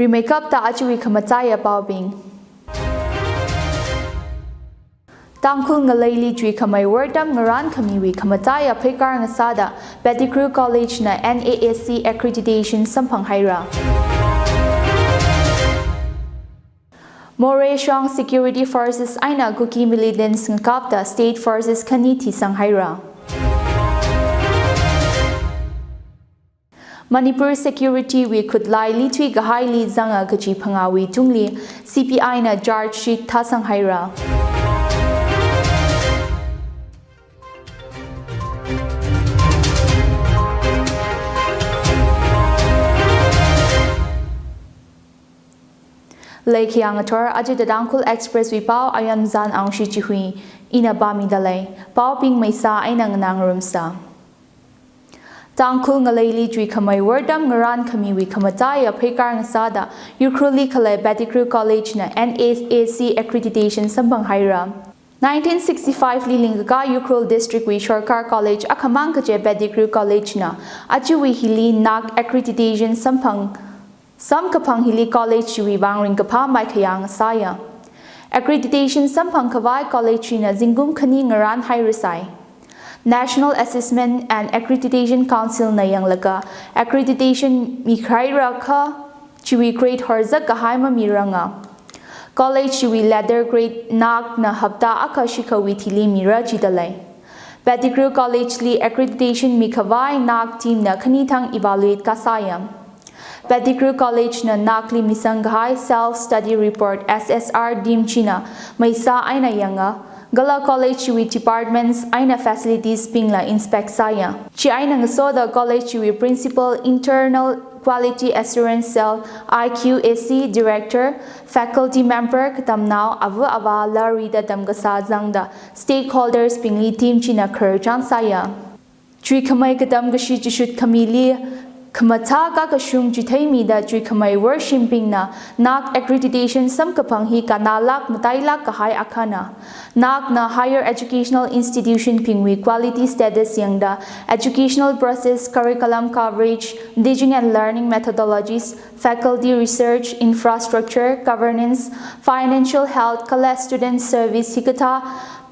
Remakeup ta Chihui Khamachaya Paubing. Tangkhul ngalay Chihui Khamay Wordam Ngaran Khamiwi Khamachaya Phekar Ngasada Pettigrew College na NAAC accreditation Sampang Haira. More strong security forces aina Kuki militants ngkapta state forces kaniti Sanghaira. Manipur security we could lie litwi gahaili zanga gaji pangawi tungli CPI na charge sheet tha Sanghaira. Lake Yangator Ajit Tangkhul Express we pao Ayonmazan Awungshi Chihui ina bami dalay pao ping maysa ay nang rumsa. Tangkhul ngalayli Chihui Khamay Wordam Ngaran Khamiwi Khamataya Phekar Ngasada Yukruli Khalay Pettigrew College na NAAC accreditation Sampang Haira. 1965 Lilingga Yukrul District we Shorkar College Akamang Kaje Pettigrew College na Achiwi Hili Nak accreditation Sampang Sam Kapang Hili College Chihui Bangring Kapha Mai Khayang Saya. Accreditation Sampang Kawai College na Zingum Khani Ngaran Hairisai. National Assessment and Accreditation Council na Yanglaga Accreditation Mikhaira Kha Chihui Grade Horzak Kahaima Miranga. College Chihui Leather Grade Nak na Habta Akashika Withili Mira Jidalay. Pettigrew College Li Accreditation Mikawai Nak Team na Kanitang Evaluate Kasayam. Pettigrew College na Nakli Misanghay Self-Study Report SSR Dim China Maysa Aina Yanga Gala College with departments Aina facilities Pingla Inspect Saya Chi Aina Ngasoda College with Principal Internal Quality Assurance Cell IQAC Director Faculty Member Katamnao Avu Ava Larida Damgasa Zangda Stakeholders Pingli Team China Kerjan Saya Chihui Khamay Kadam Gashi Jishut Kamili Khamata ka kashung jithai mi da Chihui Khamay worshipping na Nak accreditation samkapang hi kanalak matailak kahai akhana Nak na higher educational institution pingwi quality status yangda educational process curriculum coverage teaching and learning methodologies faculty research infrastructure governance financial health kala student service hikata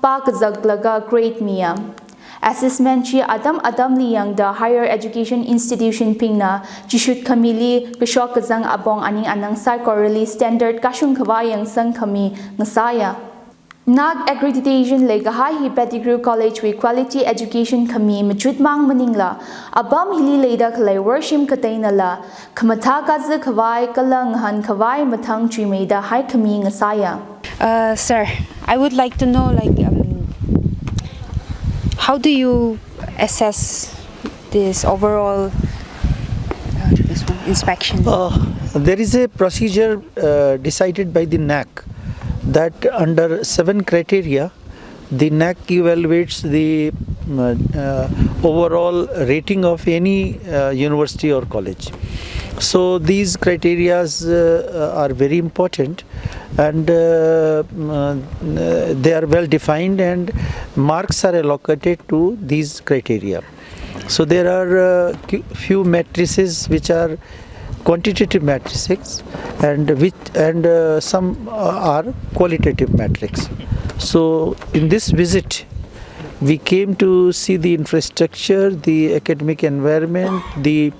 pak zaglaga great miyam Assessment chi Adam Liyang the higher education institution pingna Jishut Kamili Kashok Kazang Abong Aning Anang Sai Correlly Standard Kashung Kawayang Sang Kami Ngasaya Nag accreditation Legahi Pettigrew College with Quality Education Kami Machut Mang Maningla Abam Hili Leda Kalay Worshim Katainala Kamata Kaza Kawai Kalang Han Kawai Matang Chimeda Hai Kami Ngasaya. Sir, I would like to know how do you assess this overall inspection? There is a procedure decided by the NAC that under 7 criteria, the NAC evaluates the overall rating of any university or college. So these criteria are very important and they are well defined and marks are allocated to these criteria. So there are few matrices which are quantitative matrices and some are qualitative matrix. So in this visit we came to see the infrastructure, the academic environment, the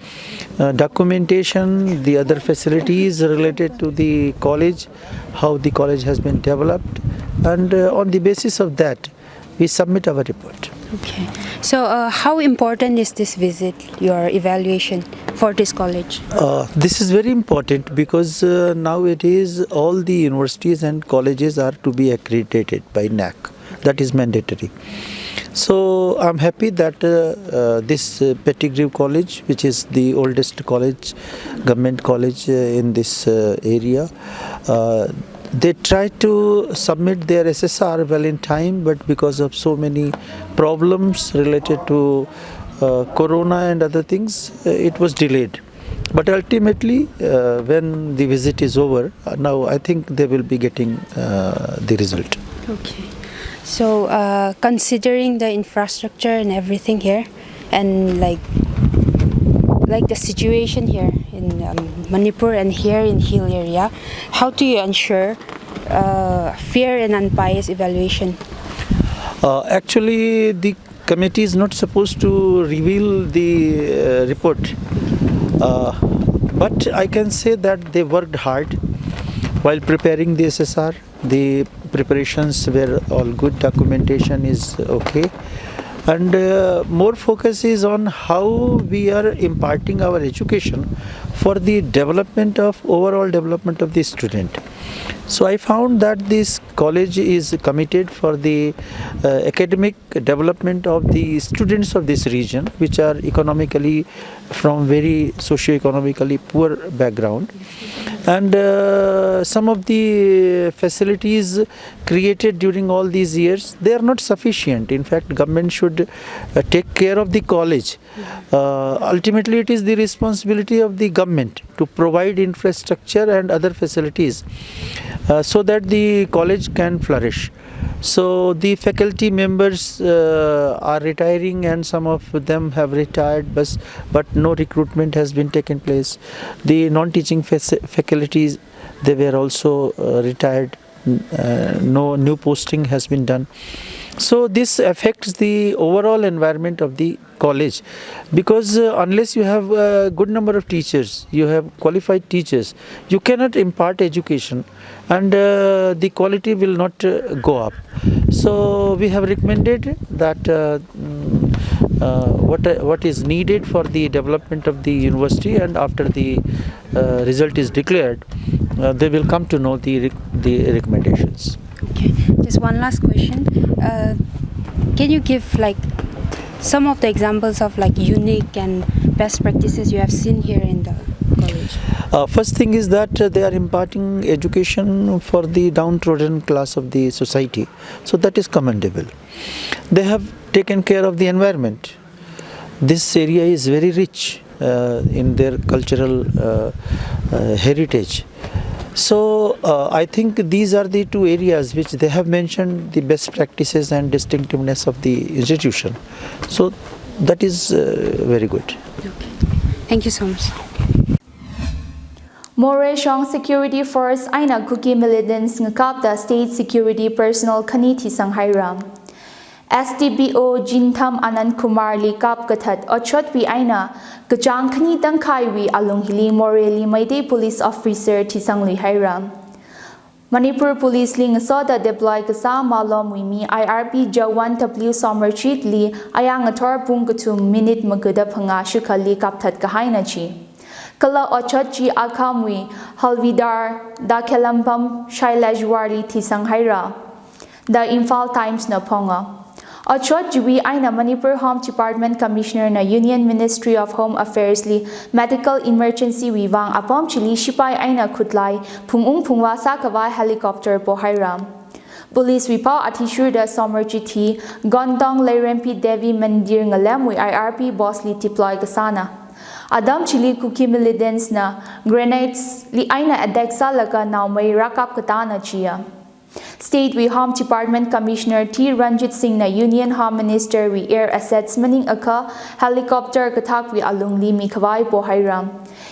documentation, the other facilities related to the college, how the college has been developed, and on the basis of that we submit our report. Okay. So how important is this visit, your evaluation for this college? This is very important because nowadays all the universities and colleges are to be accredited by NAC. That is mandatory. So I'm happy that this Pettigrew College, which is the oldest college, government college in this area, they tried to submit their SSR well in time, but because of so many problems related to Corona and other things, it was delayed. But ultimately, when the visit is over, now I think they will be getting the result. Okay. So considering the infrastructure and everything here, and like the situation here in Manipur and here in Hill area. How do you ensure fair and unbiased evaluation? Actually, the committee is not supposed to reveal the report, but I can say that they worked hard while preparing the SSR. The preparations were all good, documentation is okay, and more focus is on how we are imparting our education for the overall development of the student. So I found that this college is committed for the academic development of the students of this region, which are economically from very socio-economically poor background, and some of the facilities created during all these years, they are not sufficient. In fact, government should take care of the college. Ultimately, it is the responsibility of the government to provide infrastructure and other facilities so that the college can flourish. So the faculty members are retiring, and some of them have retired, but no recruitment has been taken place. The non-teaching faculties, they were also retired. No new posting has been done. So this affects the overall environment of the college, because unless you have a good number of teachers, you have qualified teachers, you cannot impart education, and the quality will not go up. So we have recommended that what is needed for the development of the university, and after the result is declared, they will come to know the recommendations. Okay, just one last question. Can you give some of the examples of unique and best practices you have seen here in the college? First thing is that they are imparting education for the downtrodden class of the society, so that is commendable. They have taken care of the environment. This area is very rich in their cultural heritage. So I think these are the two areas which they have mentioned, the best practices and distinctiveness of the institution. So that is very good. Okay. Thank you so much. More Shong Security Force aina Kuki militants ngakapta State Security Personnel Kaniti Sanghairam. SDBO Jintham Anand Kumar li kap kathat ochot pi aina kachang khani tangkhai wi alunghili moreli maite police officer thisangli hairam. Manipur Police ling soda deploy kasa malom wimi IRP Jawan W Somerchit li ayang athor pung kutum minute magada phanga shukhali kapthat kahaina chi. Kala ochot chi akhamwi halvidar da khelampam shailajwarli thisang haira. The Imphal Times na ponga. Ochot Chihui aina Manipur Home Department Commissioner na Union Ministry of Home Affairs li medical emergency wiwang apom chili shipai aina khutlai phungung phungwa sakawai helicopter po hairam. Police wipao athishur da somerchithi Gondong Lairempi Devi Mandir ngalamwi IRP boss li deploy kasana. Adam chili kuki militants na grenades li aina adeksa laga naumai rakap katana chia. State we Home Department Commissioner T. Ranjit Singh na Union Home Minister we Air Assets maning aka helicopter kathak we alungli mi khawai po hairam.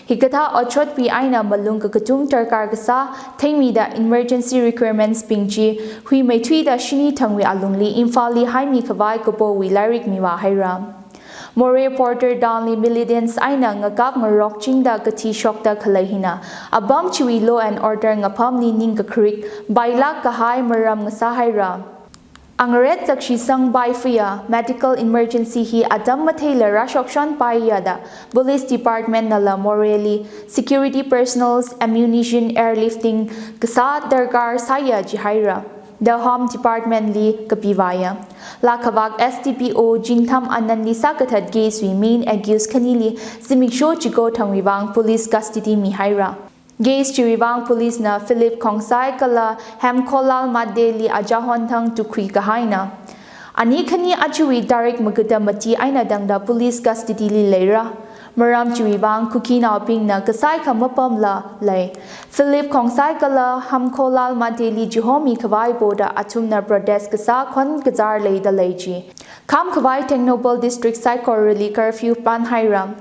Hikatha ochot pi aina malung ka katung tarkar kasa thaimi da emergency requirements pingji hui mai thui da shini thangwi alungli imfali haimi khawai ko po we lyric mi wa hairam. More Porter Downley militants aina ngakap ngarok chingda kathi shokta khalahina abam chiwi law and order ngapamni ning ka krik bailak kahai maram ngasahaira angret zakshi sang bai fia medical emergency hi adam mathela rashokshan paiyada police department nala morally security personals ammunition airlifting kasa darkar saya jihaira. The Home Department li kapivaya. Lakavak STPO Jintham Anandi Sakathat Gays we main accused Kanili Simiksho Chigo Tangwivang Police Custody Mihaira. Gays Chiriwang Police na Philip Kongsai Kala Ham Kolal Madeli Ajahon Tang to Kui Kahaina. Ani Kani Achui Direct Magada Mati Aina Dangda Police Custody li Leira. Maram Chiwibang Kuki na ping na kasai kamapam la lay. Philip Kongsai Kala Ham Kolal Madeli Jihomi Kawai Boda Atumna Pradesh Kasa Kwan Gazar lay the Leji. Kam Kawai Technople District Sai Korali Curfew Pan Hairam.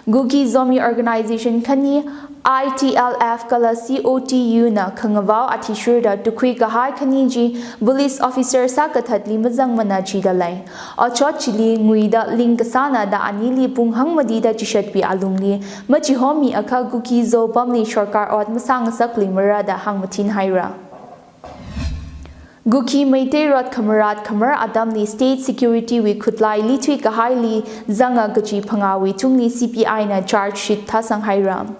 Guki Zomi Organization Kani ITLF Kala COTU na Kangavao Atishurda Tukui Kahai Kaniji Police Officer Sakathatli Mazang Manachi Dalai Ochot Chili Nguida Linkasana da Anili Punghang Madida Chishatpi Alumni Machihomi Aka Guki Zo Bamni Shorkar Ot Masang Sakli Murada Hangmatin Haira Guki Meitei Rot Kamarat Kamar Adamni State Security we Kutlai Litui Kahai Zanga Gachi Pangawi Tungni CPI na charge sheet Tasang Haira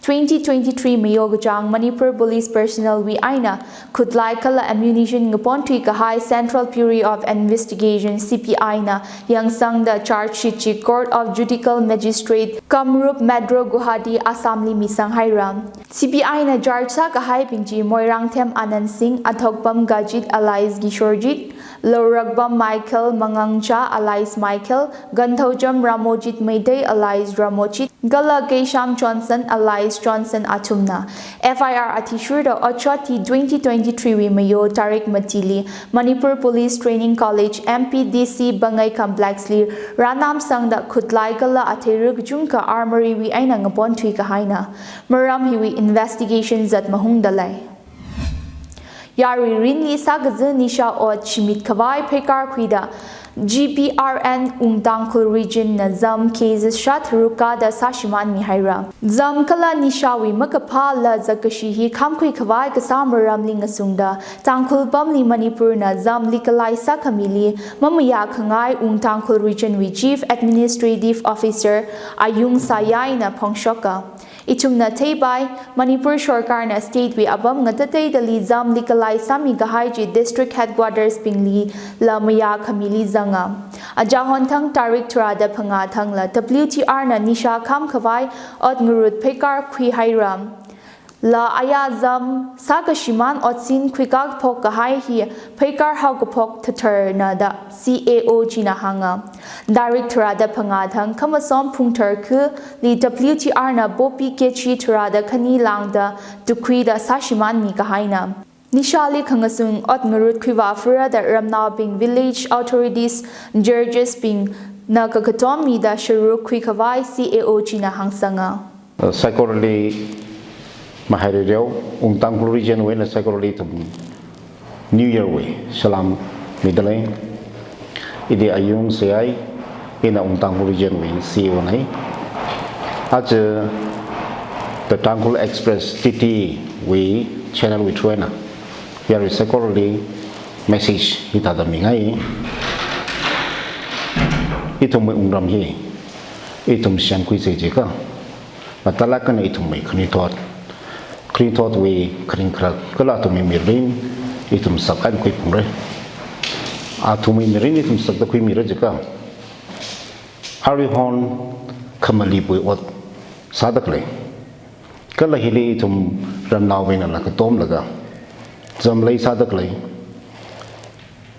2023 Mayogajang Manipur Police Personnel we aina Kutlai Kala Ammunition Ngapontui Kahai Central Bureau of Investigation CPI na Yang Sang the charge sheet Court of Judicial Magistrate Kamrup Medro Guwahati Assam Li Misang Hairam CPI na charge sa Kahai Pingji Moirang Them Anand Singh Athokpam Gajit Alais Gishorjit Loragbam Michael Mangangcha Alais Michael Ganthojam Ramojit Meitei Alais Ramochit Gala Geisham Johnson Alais Johnson Atumna FIR Atishurda Ochoti 2023 we Mayo Tariq Matili Manipur Police Training College MPDC Bangai Complex li Ranam Sangda Kutlai Gala Aterug Junka Armory we aina ngapon thui kahaina Maram hiwi investigations at Mahungdalai Yari Rinli Sagazu Nisha or Chimit Kawai Pekar Kwida GPRN Tangkhul region na Zam cases shot Ruka da Sashiman Mihaira. Zam Kala Nishawi Makapa la Zakashihi Kamkui Kawai Kasamaram Lingasunda Tangkhul Bamli Manipur na Zam Likalai Sakamili Mamaya Kangai Tangkhul region with Chief Administrative Officer Ayung Sayai na Pongshoka. Ichumna Teibai, Manipur Shorkar na State we Abam Ngatatay Dali Zam Likalai Sami Gahaiji District Headquarters Pingli La Maya Kamili Zanga. Ajahon Tang Tarik Turada Panga Tangla WTR na Nisha Kam Kawai Ot Ngurut Pekar Kwi Hairam. La Ayazam Sakashiman Otsin Kwikak Pok Kahai Hi Pekar Haugapok Tatar na da CAO Jinahanga. Directorada Pangatang Kamasom Pungterku Li WTR na Bopi Kechi Turada Kani Langda Dukrida Sashiman Mikahaina. Nishali Kangasung Ot Ngurut Kwiva Furada Ramnao Bing Village Authorities Judges Bing Nakakatomi da Sharu Kwikawai CAO Jinahangsanga. Psychology Maharidio, Tangkhul region when a psychology New Year way, Salam Midlane, Idi Ayung Sayai, in a Tangkhul region way, CEO. As the Tangkhul Express TT we channel with China. Here is psychology message Hitada Mingai. Itum Undram he, Itum Shankui Sejika, but Talakan itum make Knitot. Clean thought we clean crack, Kalato Mirin, itum Sakan Quipumre. Atumi Mirin, itum Sakta Quimirajika. Arihon Kamalip with what Sadakle. Kalahili itum Ramnawin and like a tom laga. Zamlay Sadakle.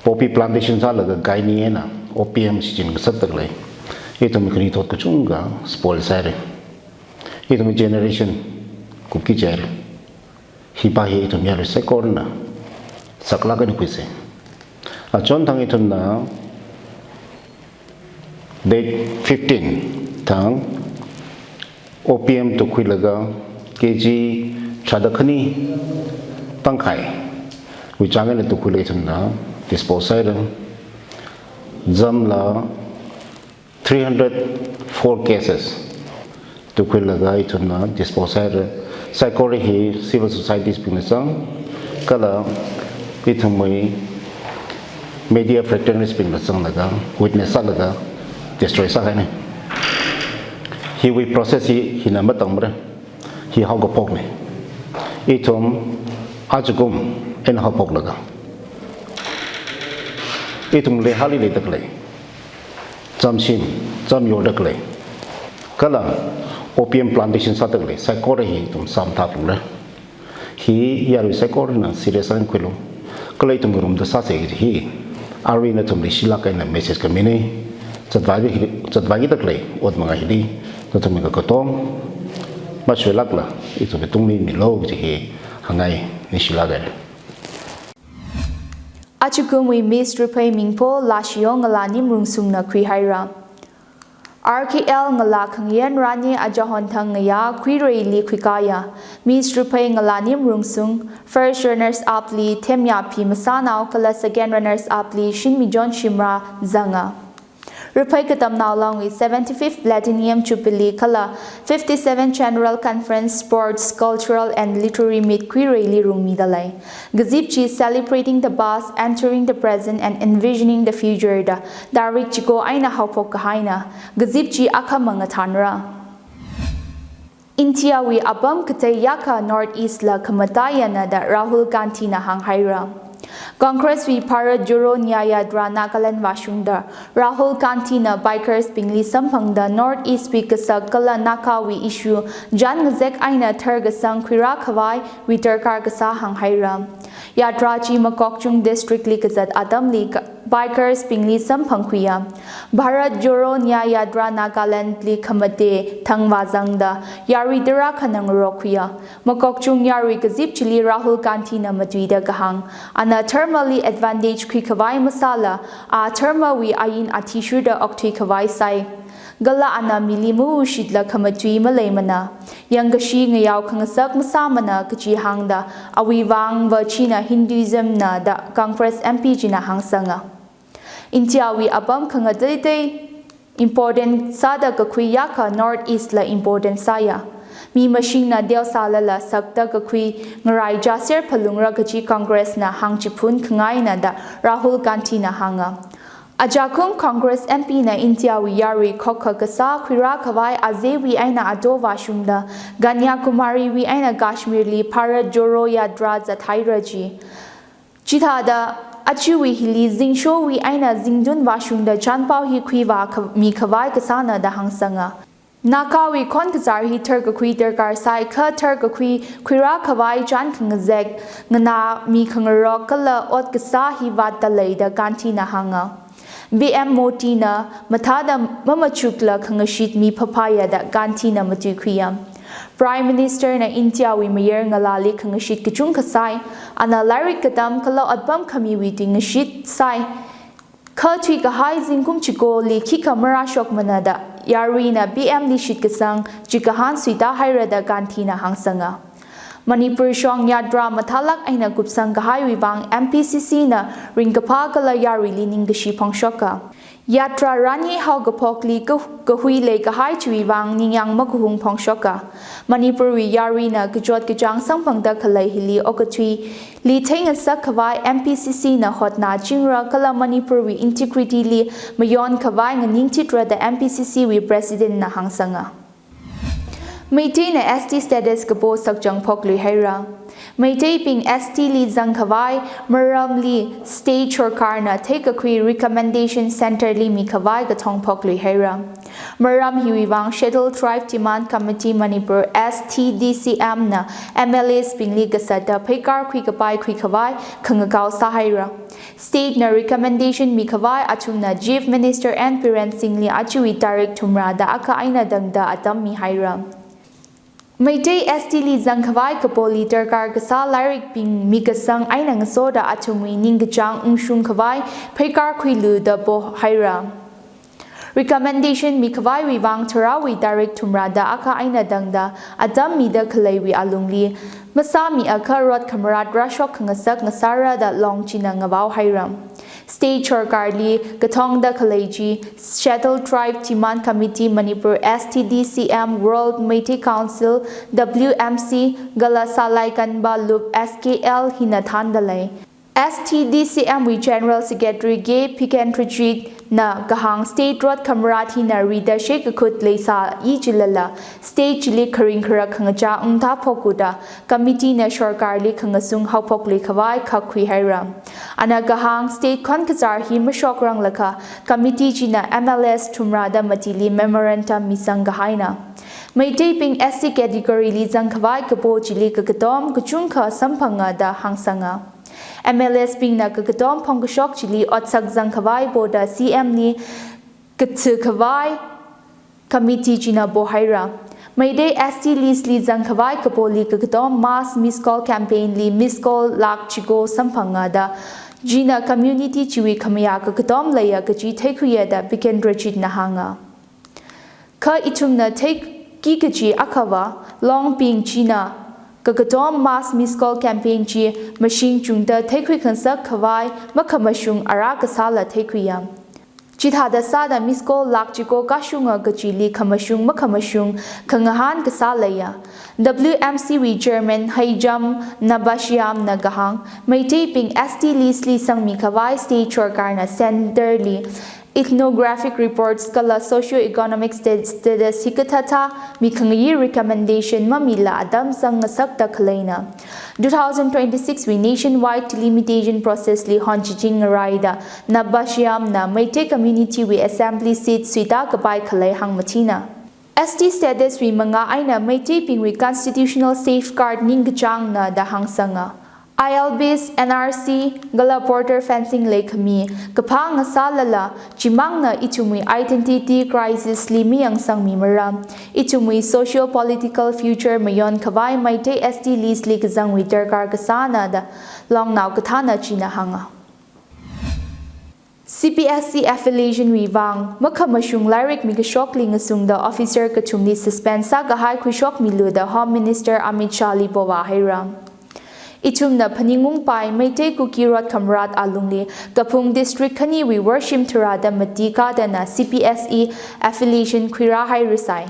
Poppy plantations are like a Gainiana, opium sitting Satakle. Itum Knitot Kuchunga, spoil sare. Itum generation Kuki Jerry. Hibahi itu miaru sekorna saklagan kuise. Ajon tang itu na date 15 tang OPM tu kui laga KG chadakani Tangkhul wijangan itu kui itu na disposal jam la 304 cases tu kui laga itu na disposal Psychology civil societies pinasang kala itumay media fraternities pinasang laga witness laga destroy sa kanya he we process he hinamatang mara he hagapok ne itum ajugum en hapok laga itum lehali le taklay jamshin jam yodaklay kala opium plantation satakle psychology tum samtapura he yaru psychology na serious an kwelo kalai tum rum da sa se hi arena tum le shila kai na message kamine chatwagi takle ot manga hidi to tum ka kotong ma shwelakla itu betungni milo ji he hangai ni shila ga Achukumwi Miss Rupai Mingpo Lashiong Alani Mrungsung na Kwi Haira RKL ngala khangyan rani ajahon thang ngaya khwirei li khwikaya Miss Rupai ngala nim rungsung first runners up li Themya Phi Masanaw kala second runners up li Shinmi John Shimra zanga Rupai katam now along with 75th Platinum Jubilee kala 57 General Conference Sports Cultural and Literary Meet khwirei li rungmi dalai Gazipchi celebrating the past entering the present and envisioning the future da Darik chiko aina hawpok kahaina Gazipchi akha mangathanra India we abam kate yaka northeast la kamatayana da Rahul Gandhi na hanghaira Congress we Bharat Joro Nyaya Dra Nagaland Washunda Rahul Gandhi na bikers pingli sampangda northeast we kasak kala naka we issue jan ngazek aina tharga sang khwira khawai we terkar kasa hanghaira Yatra chi Makokchung district li kazat adam li bikers pingli sampangkhuya Bharat Joro Nyaya Dra Nagaland li khamate thangwazangda yari dira khanang rokhuya Makokchung yari kazip chili Rahul Gandhi na matuida kahang ana thermally advantage khwai masala a therma we ayin athishuda okthui khawai sai Gala ana milimu shidla khamatui malaymana yangashi ngayaw khangasak masamana kachi hangda awiwang vachina Hinduism na da Congress MP jina hangsanga India we abam khangadite important sada kakhui yaka northeast la important saya mi machine na deu sala la sakta kakhui ngarai jasir phalungra kachi Congress na hangchipun khangai na da Rahul Gandhi na hanga Ajakum Congress MP na India we yari khokha kasa khwira khawai azewi aina ado washunda Ganya Kumari we aina Kashmir li Bharat Joro Yadra zathairaji Chithada Chihui hili zingsho we aina zingdun washunda chanpao hi khwiwa mi khawai kasana da hangsanga Nakawi kon kazar hi terka khui terkar sai kha terka khui khwira khawai chan khangzek ngana mi khangro kala ot kasa hi wat talai da Gandhi na hanga BM Moti na mathada mamachukla khangashit mi phapaya da Gandhi na matukhiyam Prime Minister na India we mayor ngalali khangashit kichung khasai ana larik katam kala atbam khami wi tingashit sai khatwi ka hai jingkum chiko lekhi kamara shok manada yarina BM ni shit kasang chikahan suita hairada Gandhi na hangsanga Manipur Shong Yadra Mathalak aina kupsang kahai wibang MPCC na ringkapa kala yari lining gashi pangshoka Yatra rani hau gapokli kahui le kahai chuwibang ningyang makuhung pangshoka Manipur wi yari na kajot kajang sangpangda kalai hili okatwi li tainga sak kawai MPCC na hotna jingra kala Manipur wi integrity li mayon kawai nganing titra da MPCC wi president na hangsanga Meitei na ST status kabo sakjang pokli haira Meitei ping ST li zangkawai maram li state chorkar na take a kui recommendation center li mi kawai gatong pokli haira Maram hiwiwang schedule tribe demand committee Manipur STDCM na MLAs ping li gasada pekar kui kapai kui kawai khangakaw sahaira State na recommendation mi kawai achum na Chief Minister and Piran Singh li achiwi direct tumra da aka aina dangda atam mi haira Meitei ST li zangkawai kapoli terkar kasa larik ping mikasang ay nang soda atumi ninggajang ungshung kawai pekar kwilu da bo haira. Recommendation mi kawai wibang tarawi direct tumrada aka aina dangda adam mida kalaiwi alungli masami aka rot kamarat rashok ngasak ngasara da long china ngawaw hairam. State Chorkarli, Gatongda Kaleji, Shuttle Tribe Timan Committee Manipur STDCM World Meitei Council WMC Gala Salai Kanba Loop SKL Hinathandalai STDCM we General Secretary Gay Pikentrijit na Gahang State Road Kamrati na Rida Sheikh Kut Leisa Ijilala State Chili Karing Kara Kangaja Umta Pokuda Committee na Shorkarli Kangasung Haupokli Kawai Kakwi Hairam Ana Gahang State Konkazar Hi Mashokrang Laka Committee Jina MLS Tumrada Matili Memorandum Misang Gahaina Meitei ping SC category li Zangkawai Kabo Chili Kakatom Kuchungka Sampanga da Hangsanga MLS ping na kakatom pongkashok chili otsak zangkawai boda CM ni katsukawai committee jina bohaira. Meitei ST list li zangkawai kapoli kakatom mass miss call campaign li miss call lak chigo sampanga da jina community chiwi kamaya kakatom laya kachi taikuya da bikendrachit nahanga. ka ichumna take ki kachi akhawa long ping china Kakatom mass miss call campaign chi machine chungta taekwi khansa khawai makhamashung ara kasala taekwiyam Chithada sada miss call lakchiko kashunga gachili khamashung makhamashung khangahan kasalaya WMCW German Haijam Nabashiam Nagahang Maitei ping ST Lisli Sangmi Khawai State Chorkarna Centerly Ethnographic reports kala socio-economic status hikatata mikhangi recommendation mamila adam sang sakta khalaina 2026 we nationwide delimitation process li honching raida nabashiam na maite community we assembly seat suita kapai khalai hangmatina ST status we manga aina maite ping we constitutional safeguard ningchang na da hangsanga ILB's NRC Gala Porter Fencing Lake Mi Kapang Salala Chimangna Itumui Identity Crisis Limi Ang Sang Mimara Itumui Socio Political Future Mayon Kawai Maite ST Lis Lik Zang Witer Kasana da Long Now Katana China Hanga CPSC affiliation Wivang Makamashung Lyric Migashok Lingasung the officer Katumni suspensa Gahai Kushok Milu the Home Minister Amit Shah Lipowa Hiram Itumna Paningung Pai Maite Kukirot Kamrat Alungli Kapung District Khani we worship Turada Matika Dana CPSE affiliation Kwira Hai Risai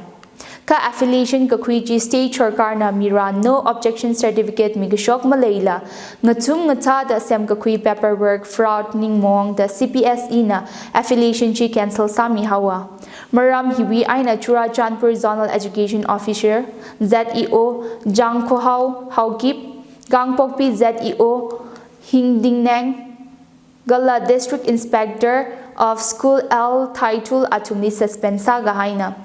Ka affiliation Kakwiji State Chorkarna Mira no objection certificate Migashok Malayla Ngatum Ngata da Sem Kakwi paperwork fraud Ning Mong the CPSE na affiliation chi cancel Sami Hawa Maram Hiwi Aina Chura Chanpur Zonal Education Officer ZEO Jang Kohau Haukip Gangpokpi ZEO Hingdingnang Gala District Inspector of School L Taitul Atumni Suspensa Gahaina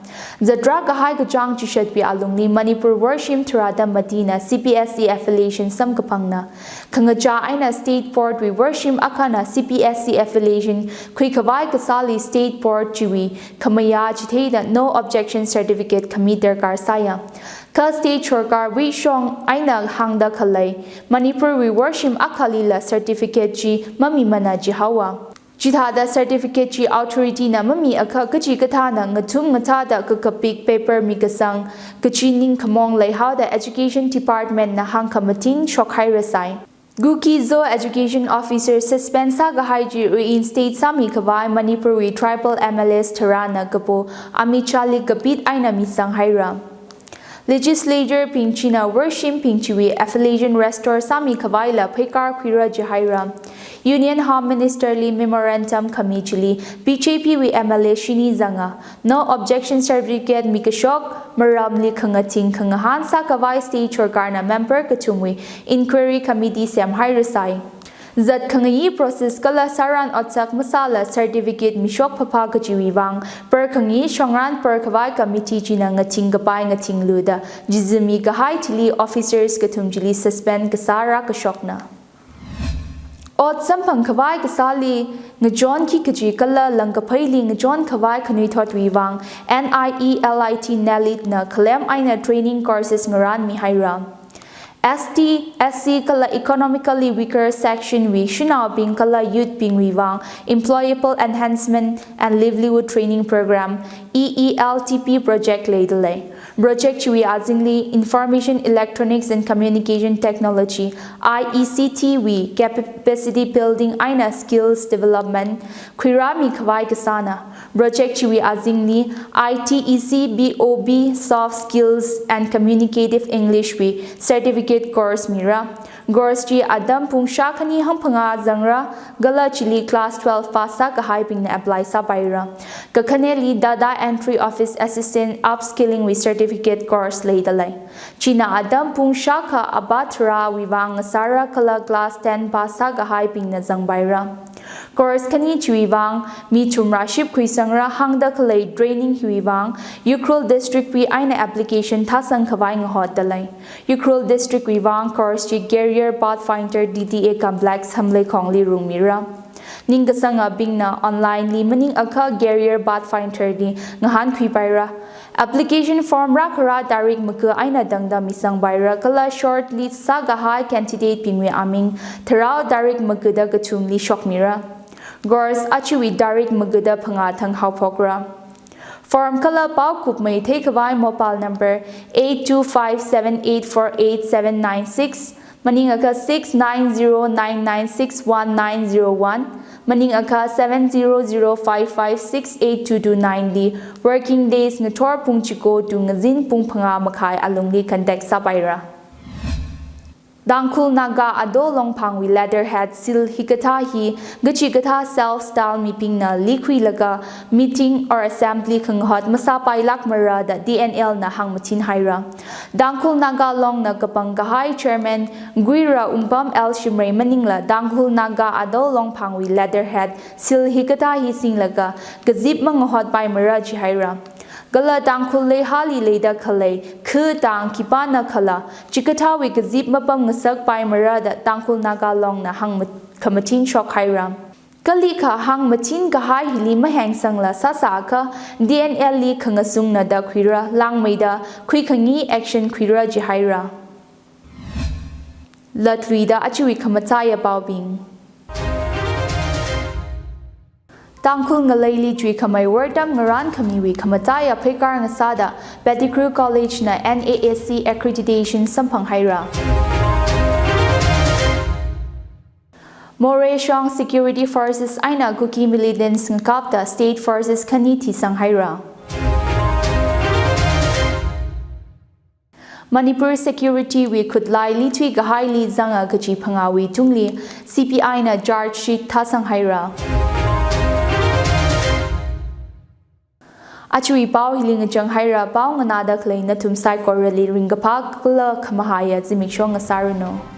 Zadra Gahai Gajang Chishatpi Alumni Manipur Worship Turada Madina CPSC affiliation Samkapangna Kangaja Aina State Port we worship Akana CPSC affiliation Kwikawai Kasali State Port Chihui Kamaya Chiteda no objection certificate Kamiter Karsaya Ka State Chorkar we shong Aina Hangda Kalai Manipur we worship Akalila certificate Chi Mami Mana Jihawa Chithada certificate chi authority na mami akha kachi katha na ngatum ngatada kakapik paper mikasang kachi ning kamong lai the education department na hang kamating shokhai rasai Guki Zo education officer suspensa gahaiji in state sami kawai Manipur we tribal MLS Tarana gapo amichali gapit aina misang haira Legislature Pinchina Worship Pinchiwi affiliation restore Sami Kawaila Pekar Kwira Jahaira Union Home Ministerly Memorandum Kamichili BJP we MLA Shini Zanga no objection certificate Mikashok Maramli Kangating Kangahan Sakawai State Chorkarna member Katumwi Inquiry Committee Sam Hairasai Zat Kangayi process kala saran otsak masala certificate mishok papa kajiwang per kangi shongran per kawai committee china ngating gapay ngating luda jizumi gahai tili officers katumjili suspend kasara kashokna Ot sampang kawai kasali ngajon ki kaji kala langkapaili ngajon kawai kanui thot wiwang NIELIT nelit na kalem aina training courses ngaran mihaira ST, SC kala economically weaker section we shunao bing kala youth bing wiwang employable enhancement and livelihood training program EELTP project laidale project chui azingli information electronics and communication technology IECT we capacity building aina skills development kwirami khawai kasana project chui azingli ITEC BOB soft skills and communicative English we certificate course mira course chi adam pungsha khani hamphanga zangra gala chili class 12 pasa ka hyping na apply sa paira ka khaneli data entry office assistant upskilling with certificate course laidalai china adam pungsha kha abatra wiwang sara kala class 10 pasa ka hyping na zangbaira course khani chuiwang mi chumra ship khuisangra hangda khalai training huiwang Ukrul district pi aina application thasang khawai ngahot dalai Ukrul district wiwang course chi career pathfinder DTA complex hamle khongli rungmira ningasanga bingna online li maning akha career pathfinder di ngahan khuipaira application form rakara tarik maka aina dangda misang baira kala short list saga high candidate pingwe aming tharau tarik magada gachumli shokmira gors achui tarik magada phanga thang hawphokra Form Kala Pau Kup May take a mobile number 8257848796, Maning Aka 690996191, Maning Aka 70055682290, working days Nator Pung Chiko to Ngazin Pung Panga Makai Alumni Contact Sabaira. Tangkhul Naga Ado Long Pangwi Leatherhead Sil Hikatahi Gachigata Self Style Mipingna Likwi Laga Meeting or Assembly Kanghot Masapai Lakmara da DNL na Hangmatin Haira. Tangkhul Naga Long Nagapangahai Chairman Guira Umpam El Shimray Maningla Tangkhul Naga Ado Long Pangwi Leatherhead Sil Hikatahi Singlaga Gazip Manghot by Maraji Haira. Gala Tangkhul le hali leda khale khu tang kipana khala chikatha wi gazip mapam ngasak pai marada Tangkhul Naga long na hang khamatin shok hairam kali kha hang machin ka hai hili ma hang sangla sa sa kha DNL li khangasung na da khwira lang meida khwi khangi action khwira ji haira latluida achiwi khamachaya bawbing Tangkhul Ngalayli Chui Kamay Wordam Ngaran Kamiwi Kamataya Pekar Ngasada Badikru College na NASC Accreditation Sampang Haira. More Shong Security Forces Aina Kuki Militants Ngkapta State Forces Kaniti Sanghaira. Manipur Security we could lie Litwi Gahaili Zanga Gachi Pangawi Tungli CPI na charge sheet Tasanghaira. Achui Pau Hiling Jang Haira Pau Nganada Clay Natum Sai Korali Ringapak Kula Kamahaya Zimikshong Saruno.